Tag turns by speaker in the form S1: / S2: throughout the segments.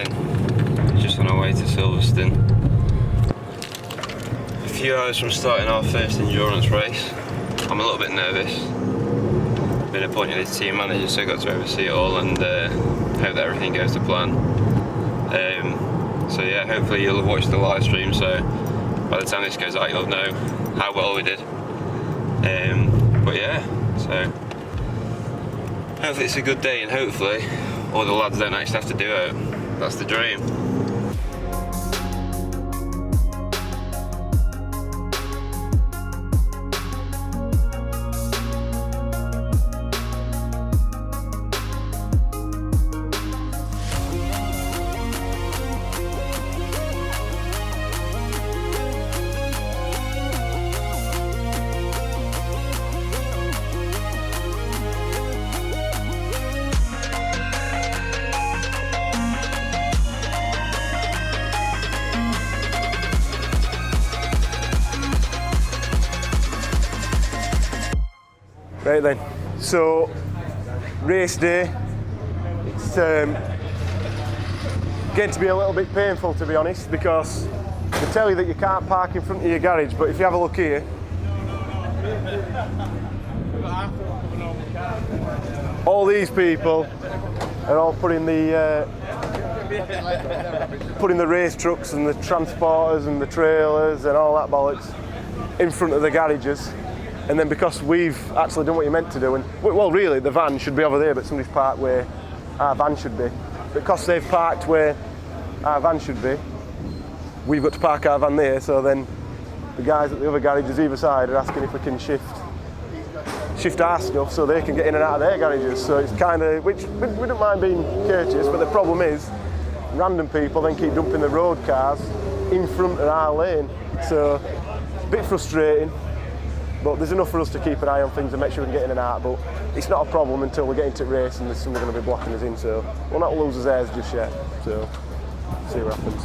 S1: then just on our way to Silverstone. A few hours from starting our first endurance race. I'm a little bit nervous. Been appointed as team manager, so I got to oversee it all and hope that everything goes to plan. So yeah, hopefully you'll have watched the live stream, so by the time this goes out you'll know how well we did. But yeah, so hopefully it's a good day and hopefully all the lads don't actually have to do it. That's the dream.
S2: Right then, so race day, it's getting to be a little bit painful to be honest, because they tell you that you can't park in front of your garage, but if you have a look here, all these people are all putting the race trucks and the transporters and the trailers and all that bollocks in front of the garages. And then because we've actually done what you meant to do, and well really the van should be over there, but somebody's parked where our van should be. Because they've parked where our van should be, we've got to park our van there, so then the guys at the other garages either side are asking if we can shift our stuff so they can get in and out of their garages. So it's kind of, which we don't mind being courteous, but the problem is random people then keep dumping the road cars in front of our lane. So it's a bit frustrating. But there's enough for us to keep an eye on things and make sure we can get in and out, but it's not a problem until we get into the race and there's somebody going to be blocking us in, so we'll not lose us airs just yet, so see what happens.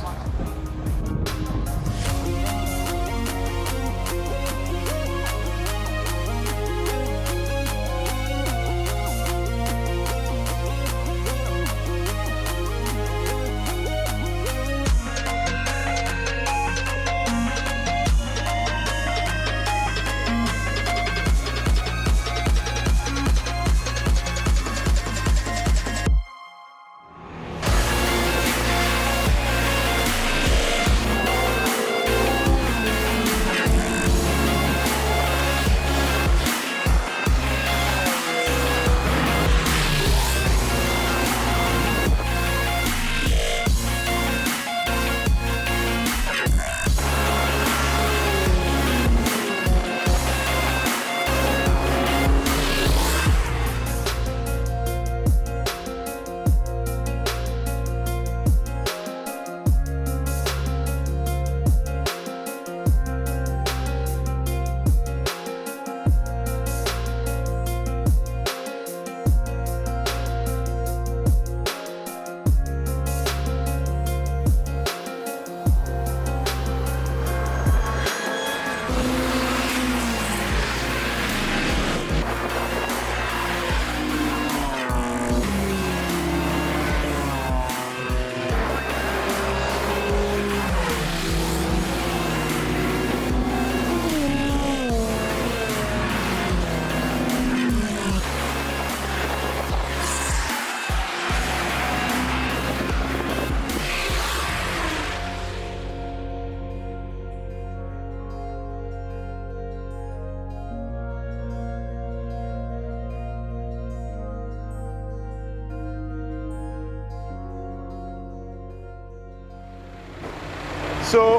S2: So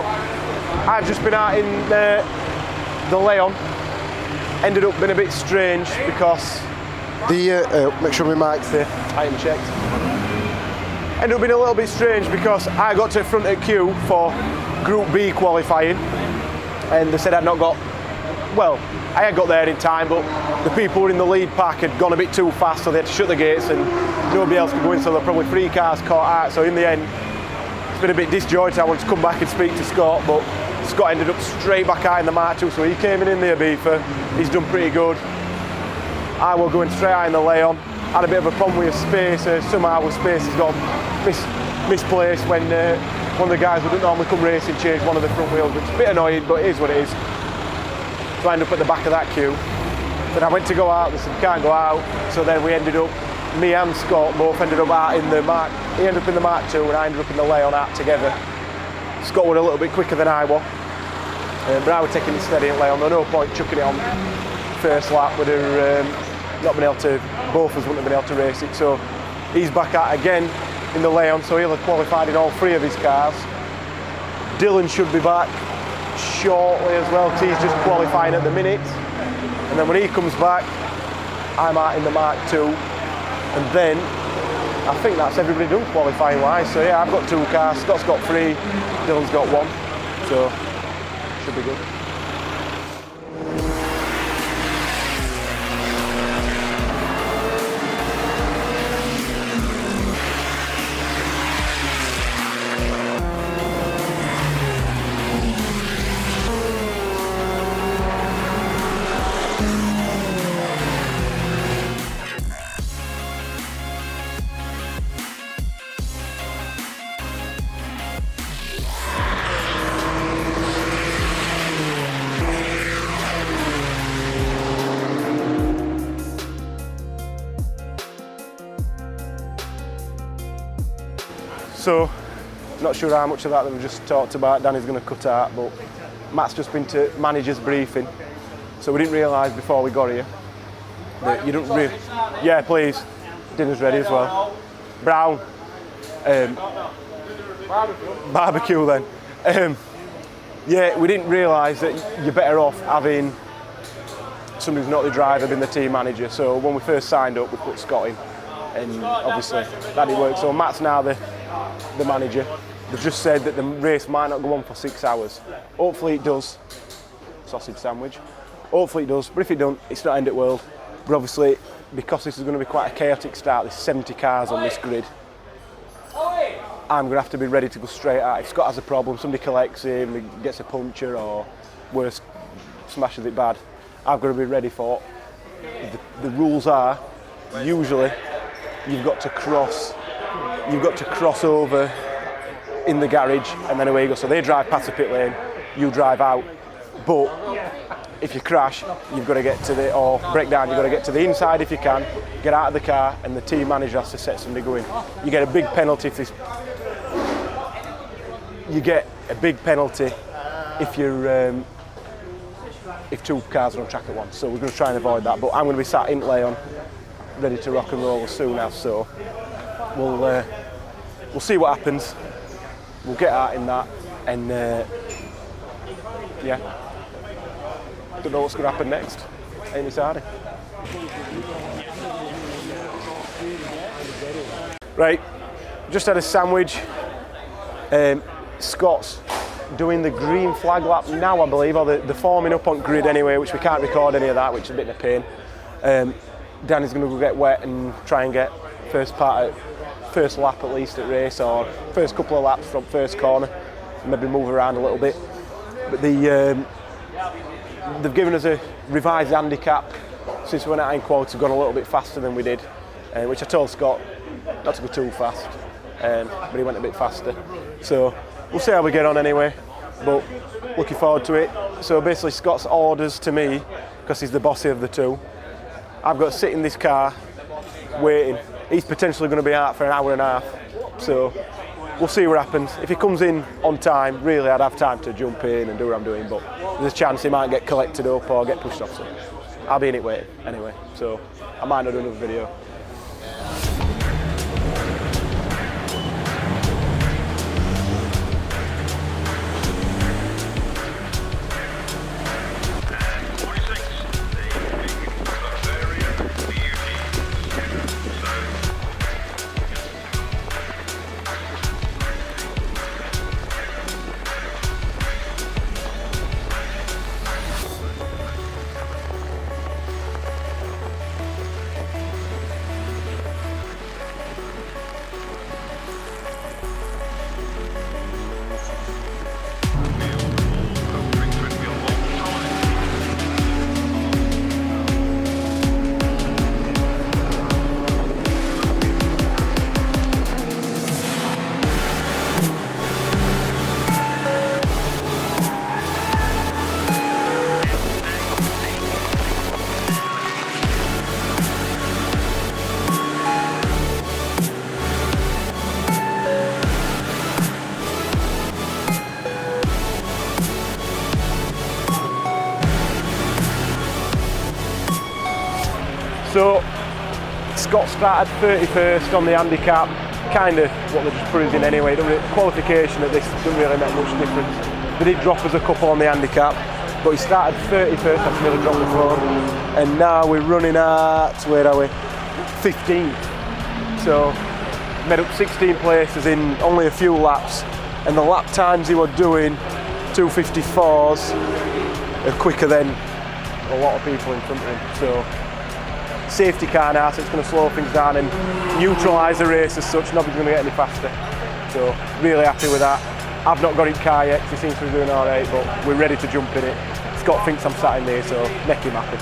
S2: I've just been out in the Leon. Ended up being a bit strange because the make sure my mic's there, item checked. Ended up being a little bit strange because I got to the front of the queue for Group B qualifying, and they said I'd not got. Well, I had got there in time, but the people who were in the lead pack had gone a bit too fast, so they had to shut the gates and nobody else could go in, so there were probably 3 cars caught out. So in the end, it's been a bit disjointed. I wanted to come back and speak to Scott, but Scott ended up straight back out in the Mark 2, so he came in there, beefer. He's done pretty good. I will go in straight out in the Leon. Had a bit of a problem with space, somehow the space has got misplaced when one of the guys who don't normally come racing changed one of the front wheels, which is a bit annoying, but it is what it is. So I ended up at the back of that queue. Then I went to go out, they said, can't go out. So then we ended up, me and Scott both ended up out in the Mark, he ended up in the Mark II and I ended up in the Leon out together. Scott was a little bit quicker than I was, but I was taking it steady in Leon. There was no point chucking it on first lap, would have not been able to, both of us wouldn't have been able to race it. So he's back out again in the Leon, so he'll have qualified in all three of his cars. Dylan should be back shortly as well, because he's just qualifying at the minute. And then when he comes back, I'm out in the Mark II. And then I think that's everybody done qualifying wise. So yeah, I've got 2 cars, Scott's got 3, Dylan's got 1. So should be good. So, not sure how much of that we've just talked about, Danny's going to cut out, but Matt's just been to manager's briefing. So we didn't realise before we got here that you don't really... Yeah, please. Dinner's ready as well. Brown. Barbecue then. Yeah, we didn't realise that you're better off having somebody who's not the driver being the team manager. So when we first signed up, we put Scott in. And obviously that didn't work. So Matt's now the manager. They've just said that the race might not go on for 6 hours. Hopefully it does. Sausage sandwich. Hopefully it does, but if it don't, it's not end of the world. But obviously, because this is going to be quite a chaotic start, there's 70 cars on this grid, I'm going to have to be ready to go straight out. If Scott has a problem, somebody collects him, he gets a puncture, or worse, smashes it bad, I've got to be ready for it. The rules are, usually, you've got to cross over in the garage and then away you go. So they drive past the pit lane, you drive out. But if you crash, you've got to get to the, or break down, you've got to get to the inside if you can, get out of the car, and the team manager has to set somebody going. You get a big penalty if if 2 cars are on track at once. So we're going to try and avoid that. But I'm going to be sat in Leon, ready to rock and roll as soon as. So we'll see what happens. We'll get out in that, and yeah, don't know what's going to happen next. Ain't decided. Right, just had a sandwich. Scott's doing the green flag lap now, I believe, or they're forming up on grid anyway, which we can't record any of that, which is a bit of a pain. Danny's going to go get wet and try and get first lap at least at race, or first couple of laps from first corner, maybe move around a little bit. But they've given us a revised handicap since we went out in quality. We've gone a little bit faster than we did, which I told Scott not to go too fast, but he went a bit faster. So we'll see how we get on anyway, but looking forward to it. So basically Scott's orders to me, because he's the bossy of the two, I've got to sit in this car waiting. He's potentially going to be out for an hour and a half, so we'll see what happens. If he comes in on time, really I'd have time to jump in and do what I'm doing, but there's a chance he might get collected up or get pushed off, so I'll be in it waiting anyway, so I might not do another video. Scott started 31st on the handicap, kind of what they're just cruising anyway. Qualification at this doesn't really make much difference. They did drop us a couple on the handicap, but he started 31st, I've nearly dropped the phone, and now we're running at, where are we? 15th. So, made up 16 places in only a few laps, and the lap times he was doing, 2:54s, are quicker than a lot of people in front of him. So, safety car now, so it's going to slow things down and neutralise the race as such. Nobody's going to get any faster. So, really happy with that. I've not got in car yet because he seems to be doing alright, but we're ready to jump in it. Scott thinks I'm sat in there, so make him happy.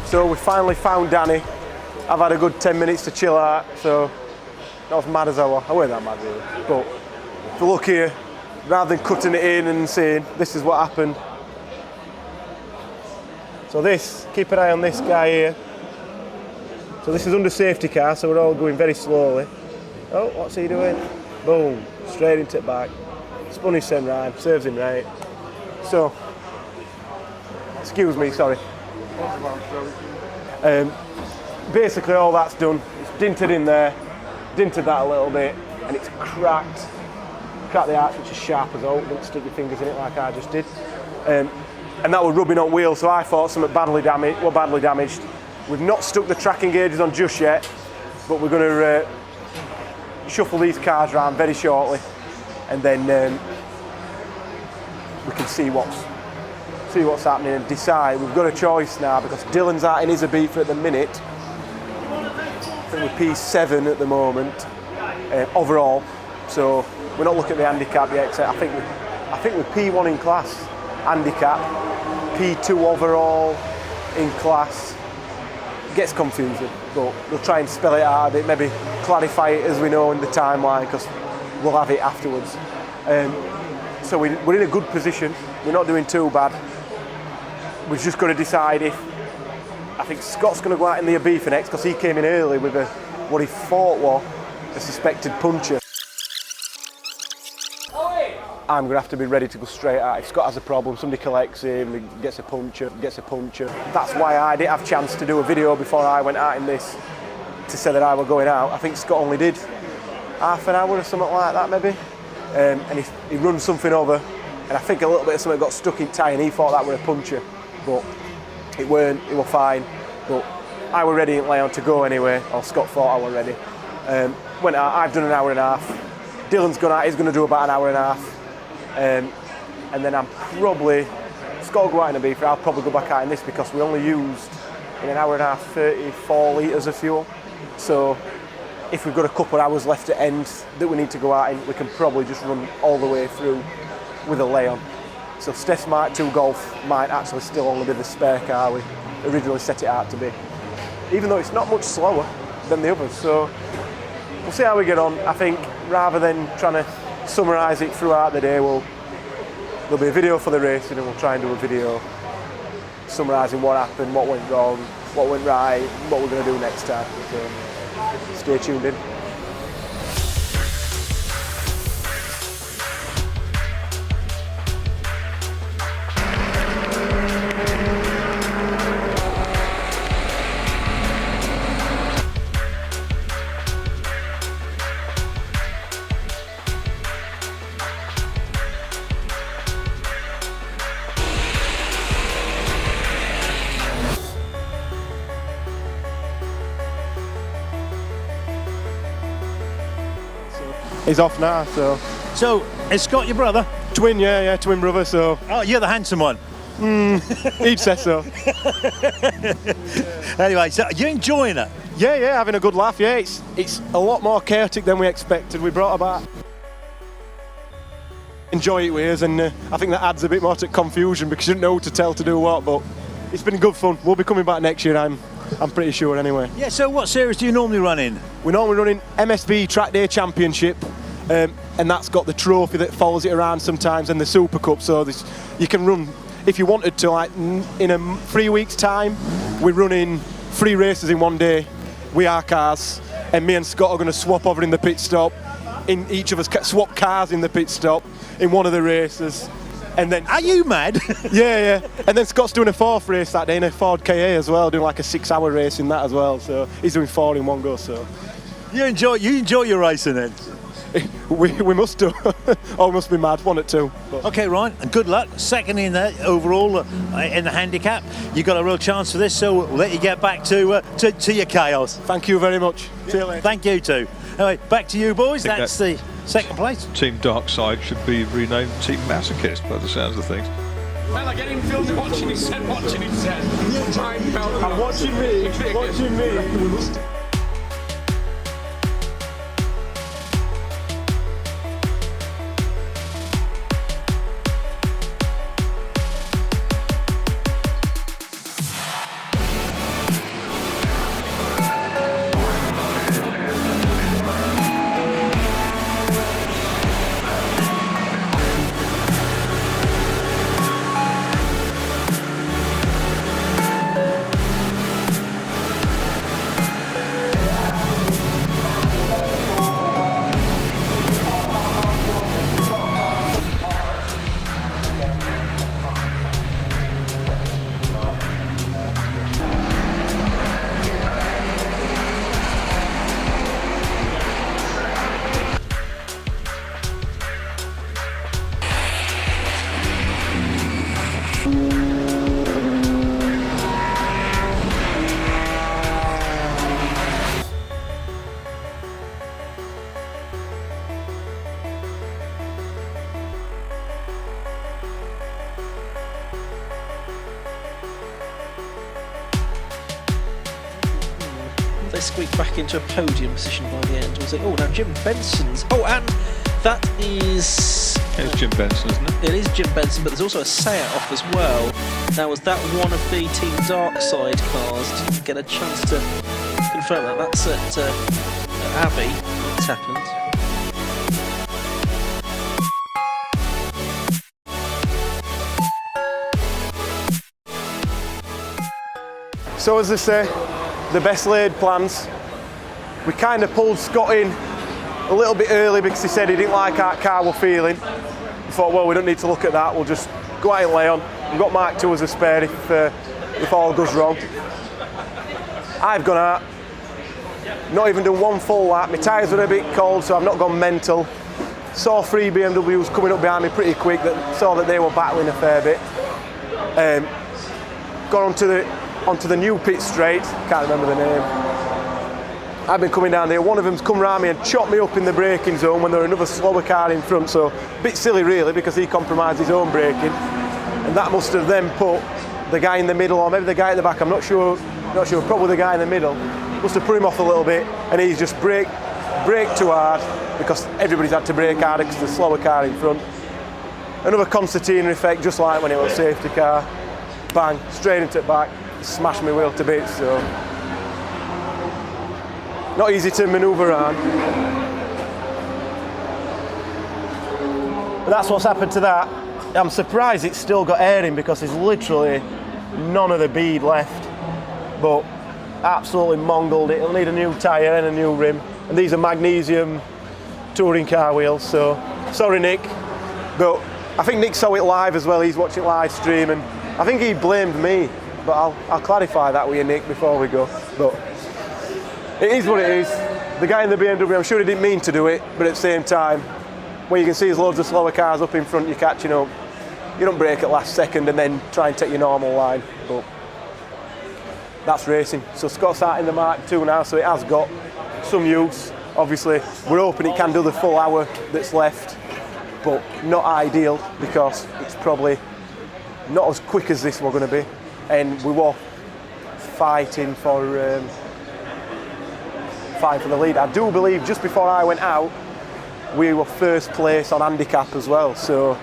S2: So we finally found Danny. I've had a good 10 minutes to chill out, so not as mad as I was. I weren't that mad really. But if you look here, rather than cutting it in and saying this is what happened. So this, keep an eye on this guy here. So this is under safety car, so we're all going very slowly. Oh, what's he doing? Boom, straight into the back. Spun his send rhyme, serves him right. So, excuse me, sorry. Basically all that's done, it's dinted in there, dinted that a little bit, and it's cracked the arch, which is sharp as oak. Don't stick your fingers in it like I just did. And that was rubbing on wheels, so I thought something badly damaged. We've not stuck the tracking gauges on just yet, but we're going to shuffle these cars around very shortly, and then we can see what's happening and decide. We've got a choice now because Dylan's out in Isabiza at the minute. I think we're P7 at the moment overall, so we're not looking at the handicap yet. I think we're P1 in class handicap, P2 overall in class. It gets confusing, but we'll try and spell it out a bit, maybe clarify it as we know in the timeline because we'll have it afterwards. So we're in a good position. We're not doing too bad. We've just got to decide if, I think Scott's going to go out in the Ibiza next because he came in early with what he thought was a suspected puncture. I'm going to have to be ready to go straight out. If Scott has a problem, somebody collects him, he gets a puncture. That's why I didn't have a chance to do a video before I went out in this to say that I were going out. I think Scott only did half an hour or something like that maybe. And he runs something over, and I think a little bit of something got stuck in tie and he thought that were a puncture. But it weren't, it was fine. But I were ready in Leon to go anyway, or Scott thought I were ready. Went out, I've done an hour and a half. Dylan's gone out, he's going to do about an hour and a half. And then I'm probably, Scott will go out in a beef, I'll probably go back out in this because we only used in an hour and a half 34 litres of fuel. So if we've got a couple of hours left at end that we need to go out in, we can probably just run all the way through with a lay-on. So Steph's Mark 2 Golf might actually still only be the spare car we originally set it out to be, even though it's not much slower than the others. So we'll see how we get on. I think rather than trying to summarise it throughout the day, there'll be a video for the racing and we'll try and do a video summarising what happened, what went wrong, what went right, what we're going to do next time. So stay tuned in. he's off now.
S3: So, is Scott your brother?
S2: Twin, yeah, twin brother. So
S3: Oh, you're the handsome one.
S2: he'd say so.
S3: Anyway, so are you enjoying it?
S2: Yeah, having a good laugh. Yeah, it's a lot more chaotic than we expected. We brought about enjoy it with us, and I think that adds a bit more to confusion because you don't know who to tell to do what. But it's been good fun. We'll be coming back next year. I'm pretty sure anyway.
S3: Yeah. So, what series do you normally run in?
S2: We're normally running MSB Track Day Championship, and that's got the trophy that follows it around sometimes, and the Super Cup. So you can run if you wanted to. Like in 3 weeks' time, we're running 3 races in one day with our cars, and me and Scott are going to swap over in the pit stop. In each of us swap cars in the pit stop in one of the races, and then
S3: Are you mad?
S2: yeah, and then Scott's doing a 4th race that day in a Ford KA as well, doing like a 6-hour race in that as well. So he's doing 4 in one go. So
S3: you enjoy your racing then?
S2: we must do. Oh, we must be mad. 1 at 2. But.
S3: Okay, Ryan, and good luck. Second in there overall in the handicap. You got a real chance for this, so we'll let you get back to your chaos.
S2: Thank you very much. See you later.
S3: Thank you too. Anyway, back to you boys. That's the second place.
S4: Team Darkside should be renamed Team Masochist by the sounds of things.
S5: Well, I get him filmed watching his set.
S2: I'm watching me.
S6: They squeaked back into a podium position by the end. Was it? Oh, now Jim Benson's. Oh, and that is.
S4: It's Jim Benson, isn't it?
S6: It is Jim Benson, but there's also a Seat off as well. Now, was that one of the Team Darkside cars? Didn't get a chance to confirm that. That's at Abbey. That's happened.
S2: So as they say, the best laid plans. We kind of pulled Scott in a little bit early because he said he didn't like our car we're feeling. We thought, well, we don't need to look at that. We'll just go out and lay on. We've got Mark II as a spare if all goes wrong. I've gone out, not even done 1 full lap. My tyres were a bit cold, so I've not gone mental. Saw 3 BMWs coming up behind me pretty quick. Saw that they were battling a fair bit. Got onto the new pit straight, can't remember the name. I've been coming down there, one of them's come round me and chopped me up in the braking zone when there was another slower car in front, so a bit silly really because he compromised his own braking, and that must have then put the guy in the middle, or maybe the guy at the back, I'm not sure, probably the guy in the middle, must have put him off a little bit, and he's just braked too hard because everybody's had to brake harder because the slower car in front. Another concertina effect, just like when it was a safety car, bang, straight into the back. Smashed my wheel to bits, so not easy to manoeuvre around. But that's what's happened to that. I'm surprised it's still got air in because there's literally none of the bead left. But absolutely mongled it. It'll need a new tyre and a new rim. And these are magnesium touring car wheels, so sorry Nick. But I think Nick saw it live as well. He's watching live stream and I think he blamed me. But I'll clarify that with you, Nick, before we go. But it is what it is. The guy in the BMW, I'm sure he didn't mean to do it, but at the same time, when you can see there's loads of slower cars up in front, you're catching up. You don't brake at last second and then try and take your normal line. But that's racing. So Scott's out in the Mark II now, so it has got some use. Obviously, we're hoping it can do the full hour that's left, but not ideal because it's probably not as quick as this we're going to be, and we were fighting for the lead. I do believe just before I went out, we were first place on handicap as well, so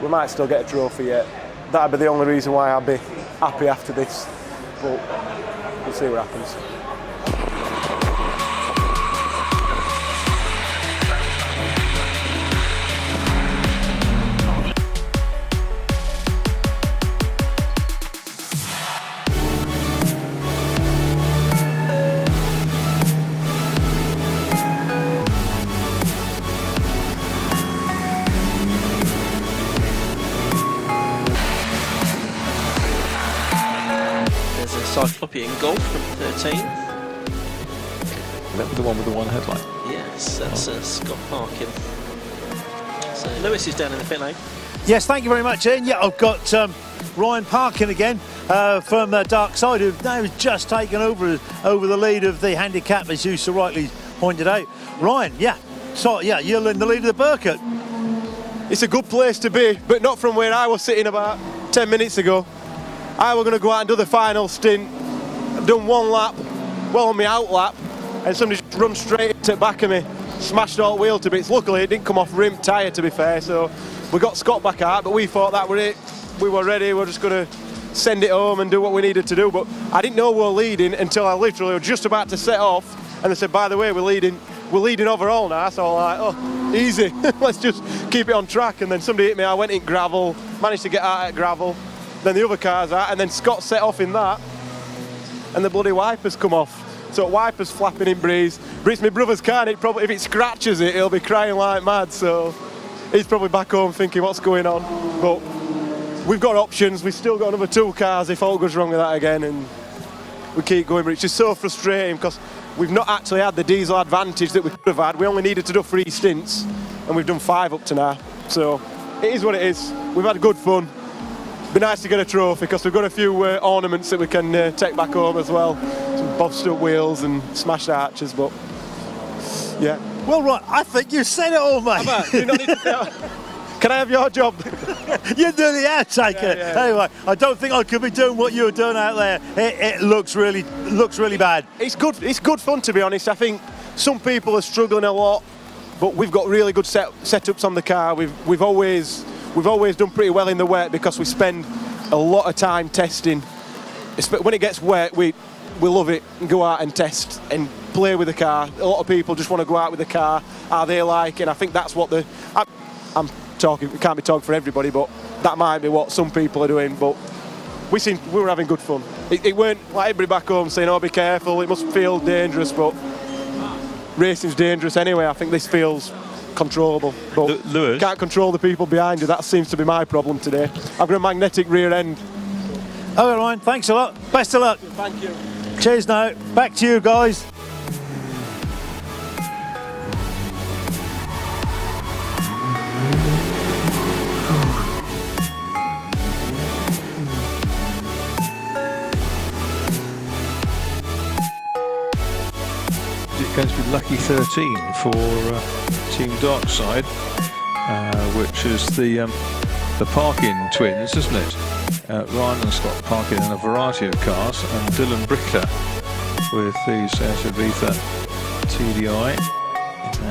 S2: we might still get a trophy yet. That'd be the only reason why I'd be happy after this, but we'll see what happens.
S6: Cyclopean Golf from 13.
S4: That was the one with the one headlight.
S6: Yes, that's Scott Parkin. So Lewis is down in the pit lane.
S3: Yes, thank you very much, Ian. Yeah, I've got Ryan Parkin again from Darkside, who now has just taken over the lead of the handicap, as you so rightly pointed out. Ryan, yeah, so yeah, you're in the lead of the Birkett.
S2: It's a good place to be, but not from where I was sitting about 10 minutes ago. I was going to go out and do the final stint. I've done one lap, well on my out lap, and somebody just run straight into the back of me, smashed all wheel to bits. Luckily, it didn't come off rim tyre, to be fair, so we got Scott back out, but we thought that was it. We were ready, we were just going to send it home and do what we needed to do, but I didn't know we were leading until I literally was just about to set off, and they said, by the way, we're leading overall now, so I'm like, oh, easy, let's just keep it on track. And then somebody hit me, I went in gravel, managed to get out at gravel, then the other car's out, and then Scott set off in that, and the bloody wipers come off. So wipers flapping in breeze. But it's my brother's car, and it probably, if it scratches it, he'll be crying like mad, so he's probably back home thinking what's going on. But we've got options, we've still got another 2 cars if all goes wrong with that again, and we keep going. But it's just so frustrating because we've not actually had the diesel advantage that we could have had. We only needed to do 3 stints, and we've done 5 up to now. So it is what it is. We've had good fun. Be nice to get a trophy because we've got a few ornaments that we can take back home as well. Some bossed up wheels and smashed arches, but yeah.
S3: Well, right, I think you said it all, mate.
S2: You not need to Can I have your job?
S3: You do the outtaker.
S2: Yeah.
S3: Anyway, I don't think I could be doing what you're doing out there. It looks really bad.
S2: It's good fun, to be honest. I think some people are struggling a lot, but we've got really good setups on the car. We've always done pretty well in the wet because we spend a lot of time testing. When it gets wet, we love it and go out and test and play with the car. A lot of people just want to go out with the car. Are they like? And I think that's what I'm talking. We can't be talking for everybody, but that might be what some people are doing. But we were having good fun. It weren't like everybody back home saying, "Oh, be careful. It must feel dangerous," but racing's dangerous anyway. I think this feels controllable, but
S4: Lewis,
S2: can't control the people behind you. That seems to be my problem today. I've got a magnetic rear end.
S3: Okay, Ryan, thanks a lot. Best of luck.
S2: Thank you.
S3: Cheers now. Back to you guys.
S4: it's going to be lucky 13 for Team Darkside, which is the Parkin twins, isn't it? Ryan and Scott Parkin in a variety of cars, and Dylan Brickler with the South Ibiza TDI in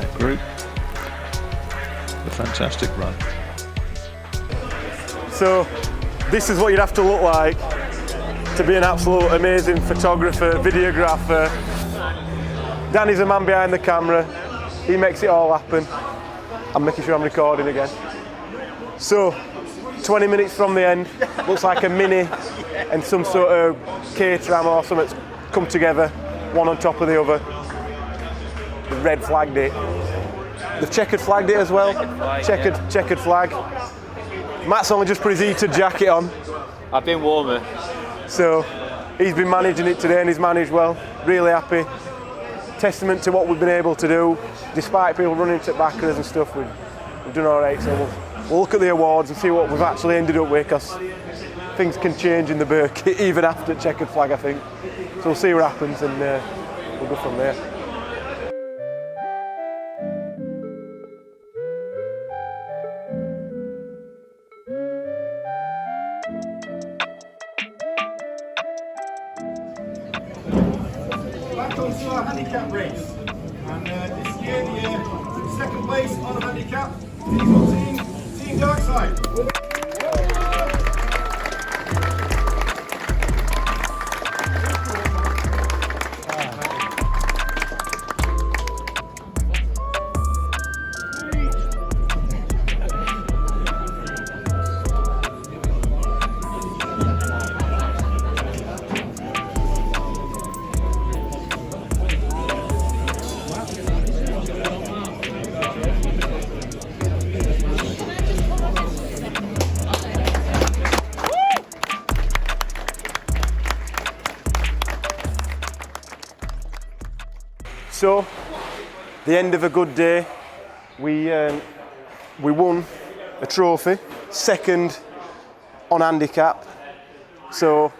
S4: that group. A fantastic run.
S2: So this is what you'd have to look like to be an absolute amazing photographer, videographer. Danny's a man behind the camera. He makes it all happen. I'm making sure I'm recording again. So 20 minutes from the end, looks like a Mini and some sort of K-tram or something that's come together, one on top of the other. The red flagged it. The checkered flagged it as well. Checkered flag. Matt's only just put his heated jacket on.
S7: I've been warmer.
S2: So he's been managing it today and he's managed well. Really happy. Testament to what we've been able to do. Despite people running to the back of us and stuff, we've done all right. So we'll look at the awards and see what we've actually ended up with, because things can change in the Birkett even after checkered flag, I think. So we'll see what happens and we'll go from there.
S7: back onto our handicap race. And this year, the second place on the handicap is Team Darkside.
S2: So, the end of a good day, we won a trophy, second on handicap. So,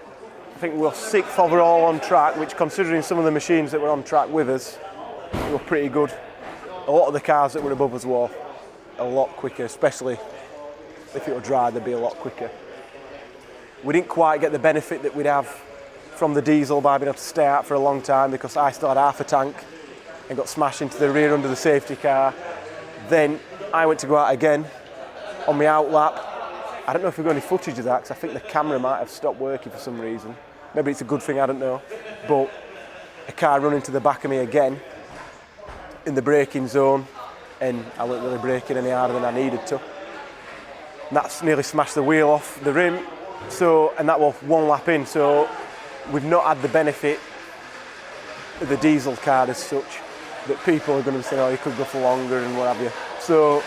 S2: I think we were 6th overall on track, which, considering some of the machines that were on track with us, were pretty good. A lot of the cars that were above us were a lot quicker, especially if it were dry, they'd be a lot quicker. We didn't quite get the benefit that we'd have from the diesel by being able to stay out for a long time, because I still had half a tank and got smashed into the rear under the safety car. Then I went to go out again on my out lap. I don't know if we've got any footage of that, because I think the camera might have stopped working for some reason. Maybe it's a good thing, I don't know. But a car run into the back of me again in the braking zone, and I wasn't really braking any harder than I needed to. And that's nearly smashed the wheel off the rim. So, and that was one lap in, so we've not had the benefit of the diesel car as such, that people are going to be saying, oh, you could go for longer and what have you. So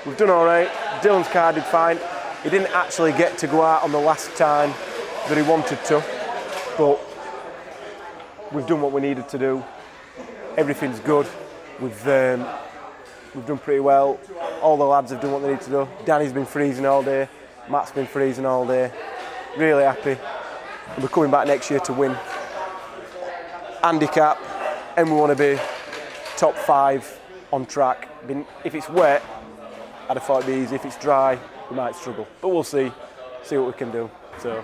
S2: we've done all right. Dylan's car did fine. He didn't actually get to go out on the last time that he wanted to, but we've done what we needed to do. Everything's good. We've done pretty well. All the lads have done what they need to do. Danny's been freezing all day. Matt's been freezing all day. Really happy. We're coming back next year to win handicap, and we want to be top 5 on track. If it's wet, I'd have thought it'd be easy. If it's dry, we might struggle, but we'll see what we can do. So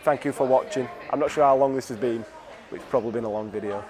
S2: thank you for watching. I'm not sure how long this has been, but it's probably been a long video.